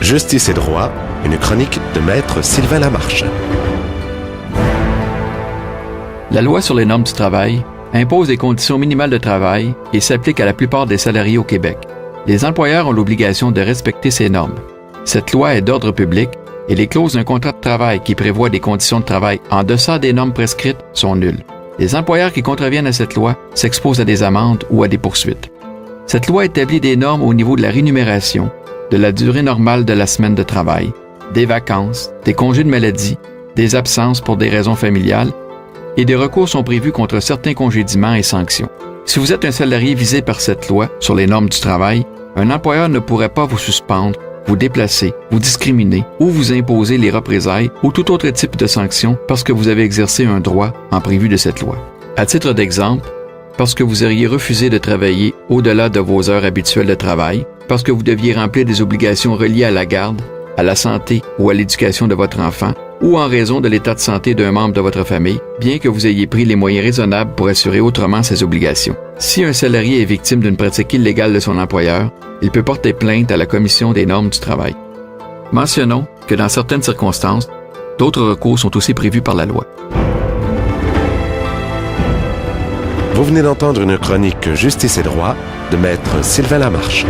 Justice et droit, une chronique de Maître Sylvain Lamarche. La loi sur les normes du travail impose des conditions minimales de travail et s'applique à la plupart des salariés au Québec. Les employeurs ont l'obligation de respecter ces normes. Cette loi est d'ordre public et les clauses d'un contrat de travail qui prévoit des conditions de travail en deçà des normes prescrites sont nulles. Les employeurs qui contreviennent à cette loi s'exposent à des amendes ou à des poursuites. Cette loi établit des normes au niveau de la rémunération, de la durée normale de la semaine de travail, des vacances, des congés de maladie, des absences pour des raisons familiales, et des recours sont prévus contre certains congédiements et sanctions. Si vous êtes un salarié visé par cette loi sur les normes du travail, un employeur ne pourrait pas vous suspendre, vous déplacer, vous discriminer ou vous imposer les représailles ou tout autre type de sanction parce que vous avez exercé un droit en prévu de cette loi. À titre d'exemple, parce que vous auriez refusé de travailler au-delà de vos heures habituelles de travail, parce que vous deviez remplir des obligations reliées à la garde, à la santé ou à l'éducation de votre enfant, ou en raison de l'état de santé d'un membre de votre famille, bien que vous ayez pris les moyens raisonnables pour assurer autrement ces obligations. Si un salarié est victime d'une pratique illégale de son employeur, il peut porter plainte à la Commission des normes du travail. Mentionnons que dans certaines circonstances, d'autres recours sont aussi prévus par la loi. Vous venez d'entendre une chronique Justice et droit de Maître Sylvain Lamarche.